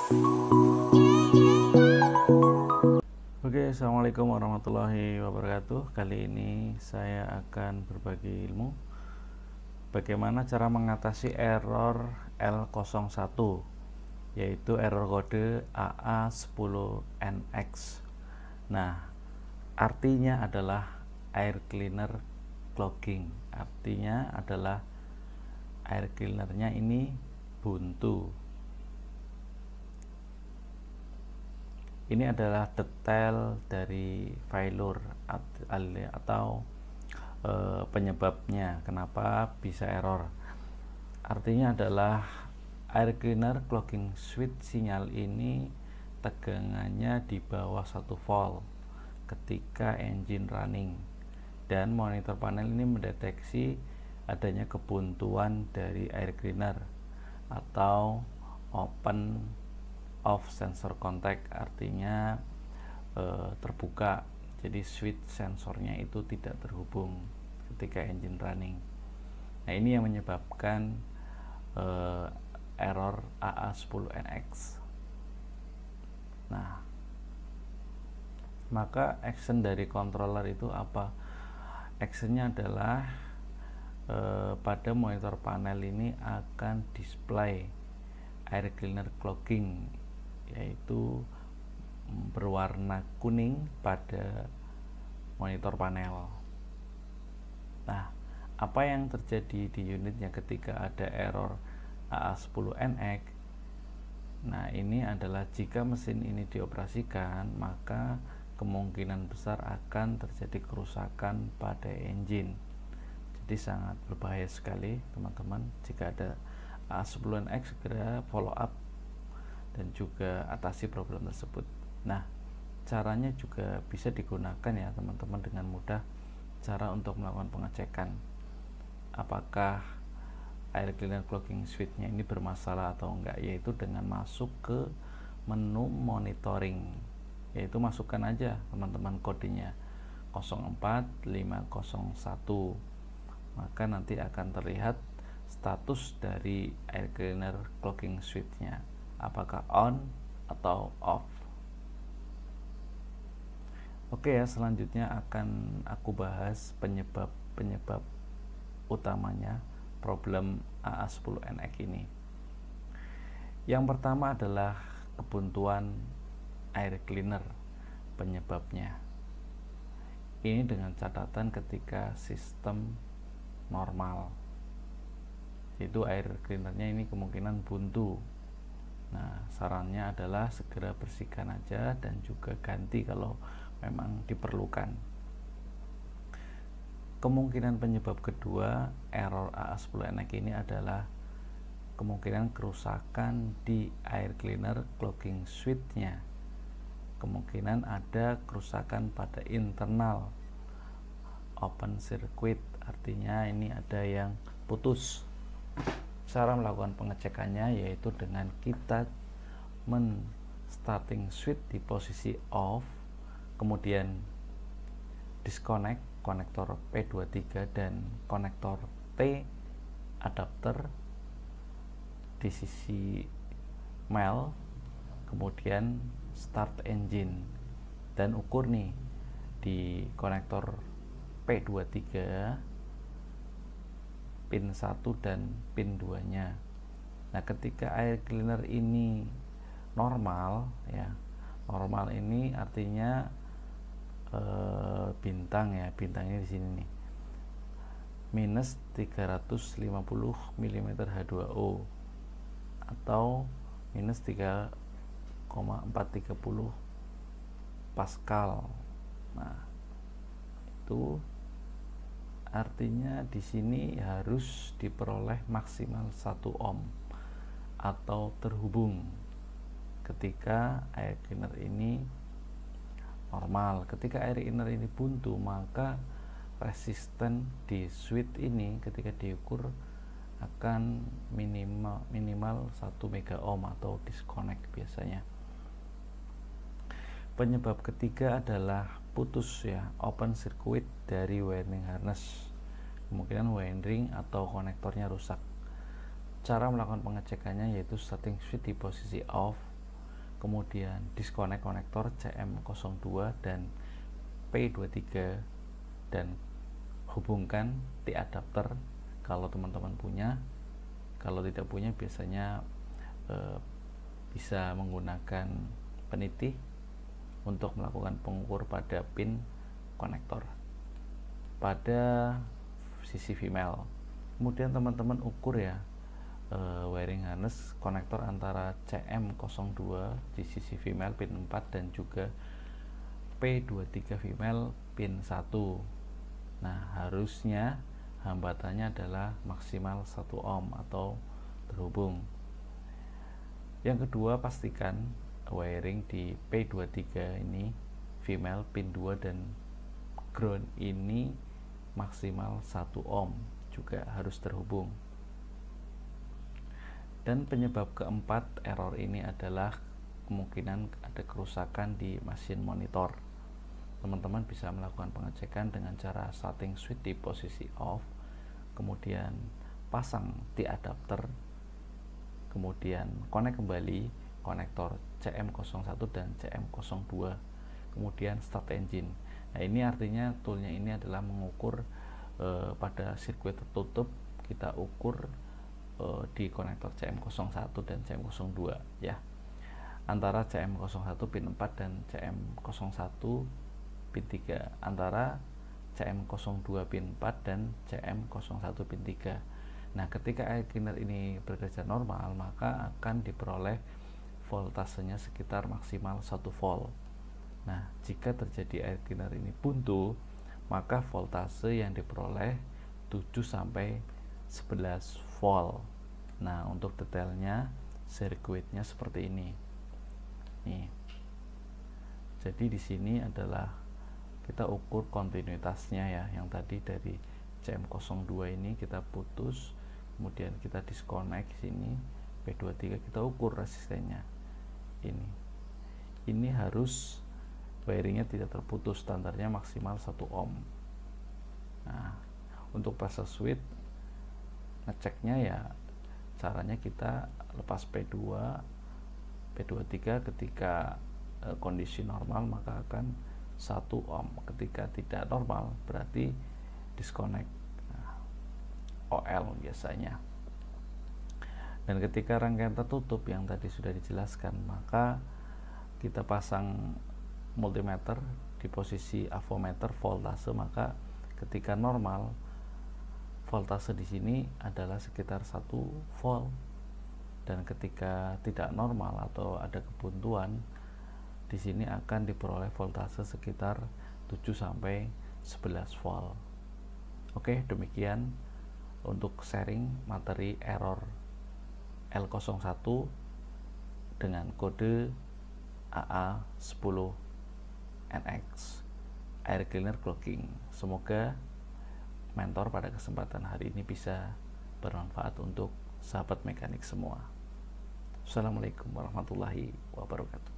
Oke, assalamualaikum warahmatullahi wabarakatuh. Kali ini saya akan berbagi ilmu bagaimana cara mengatasi error L01, yaitu error kode AA10NX. Nah, artinya adalah air cleaner clogging. Artinya adalah air cleanernya ini buntu. Ini adalah detail dari failure atau penyebabnya kenapa bisa error. Artinya adalah air cleaner clogging switch sinyal ini tegangannya di bawah 1 volt ketika engine running, dan monitor panel ini mendeteksi adanya kebuntuan dari air cleaner atau open off sensor contact, artinya terbuka, jadi switch sensornya itu tidak terhubung ketika engine running. Nah, ini yang menyebabkan error AA10NX. Nah, maka action dari controller itu apa? Actionnya adalah pada monitor panel ini akan display air cleaner clogging, yaitu berwarna kuning pada monitor panel. Nah, apa yang terjadi di unitnya ketika ada error AA10NX? Nah, ini adalah jika mesin ini dioperasikan, maka kemungkinan besar akan terjadi kerusakan pada engine. Jadi sangat berbahaya sekali teman-teman. Jika ada AA10NX, segera follow up dan juga atasi problem tersebut. Nah, caranya juga bisa digunakan ya teman-teman dengan mudah, cara untuk melakukan pengecekan apakah air cleaner clogging switch-nya ini bermasalah atau enggak, yaitu dengan masuk ke menu monitoring, yaitu masukkan aja teman-teman kodenya 04501, maka nanti akan terlihat status dari air cleaner clogging switch-nya, apakah on atau off. Oke ya, selanjutnya akan aku bahas penyebab utamanya problem AA10NX ini. Yang pertama adalah kebuntuan air cleaner penyebabnya. Ini dengan catatan ketika sistem normal, yaitu air cleanernya ini kemungkinan buntu. Nah, sarannya adalah segera bersihkan aja dan juga ganti kalau memang diperlukan. Kemungkinan penyebab kedua error AA10NX ini adalah kemungkinan kerusakan di air cleaner clogging switch-nya. Kemungkinan ada kerusakan pada internal open circuit, artinya ini ada yang putus. Cara melakukan pengecekannya yaitu dengan kita starting switch di posisi off, kemudian disconnect konektor P23 dan konektor T adapter di sisi male, kemudian start engine dan ukur nih di konektor P23 pin 1 dan pin 2 nya. Nah, ketika air cleaner ini normal ya, normal ini artinya bintang ya, bintangnya di sini nih minus 350 mm H2O atau minus 3,430 Pascal. Nah, itu artinya di sini harus diperoleh maksimal 1 ohm atau terhubung ketika air cleaner ini normal. Ketika air cleaner ini buntu, maka resisten di switch ini ketika diukur akan minimal 1 mega ohm atau disconnect biasanya. Penyebab ketiga adalah putus ya, open circuit dari wiring harness. Kemungkinan wiring atau konektornya rusak. Cara melakukan pengecekannya yaitu starting switch di posisi off, kemudian disconnect konektor CM02 dan P23 dan hubungkan T adapter kalau teman-teman punya. Kalau tidak punya biasanya bisa menggunakan penitih untuk melakukan pengukur pada pin konektor pada sisi female. Kemudian teman-teman ukur ya wiring harness konektor antara CM02 di sisi female pin 4 dan juga P23 female pin 1. Nah, harusnya hambatannya adalah maksimal 1 ohm atau terhubung. Yang kedua, pastikan wiring di P23 ini female pin 2 dan ground ini maksimal 1 ohm juga harus terhubung. Dan penyebab keempat error ini adalah kemungkinan ada kerusakan di mesin monitor. Teman-teman bisa melakukan pengecekan dengan cara setting switch di posisi off, kemudian pasang T adapter, kemudian connect kembali konektor CM01 dan CM02, kemudian start engine. Nah, ini artinya toolnya ini adalah mengukur pada sirkuit tertutup, kita ukur di konektor CM01 dan CM02 ya, antara CM01 pin 4 dan CM01 pin 3, antara CM02 pin 4 dan CM01 pin 3. Nah, ketika air cleaner ini bekerja normal, maka akan diperoleh voltasenya sekitar maksimal 1 volt. Nah, jika terjadi air cleaner ini buntu, maka voltase yang diperoleh 7 sampai 11 volt. Nah, untuk detailnya sirkuitnya seperti ini. Nih. Jadi di sini adalah kita ukur kontinuitasnya ya, yang tadi dari CM02 ini kita putus, kemudian kita disconnect sini P23, kita ukur resistennya. Ini harus wiringnya tidak terputus, standarnya maksimal 1 ohm. Nah, untuk pressure switch ngeceknya ya caranya kita lepas P2 P23 ketika kondisi normal maka akan 1 ohm, ketika tidak normal berarti disconnect. Nah, OL biasanya. Dan ketika rangkaian tertutup yang tadi sudah dijelaskan, maka kita pasang multimeter di posisi avometer voltase, maka ketika normal voltase di sini adalah sekitar 1 volt, dan ketika tidak normal atau ada kebuntuan di sini akan diperoleh voltase sekitar 7 sampai 11 volt. Oke, demikian untuk sharing materi error L01 dengan kode AA10NX air cleaner clogging. Semoga mentor pada kesempatan hari ini bisa bermanfaat untuk sahabat mekanik semua. Assalamualaikum warahmatullahi wabarakatuh.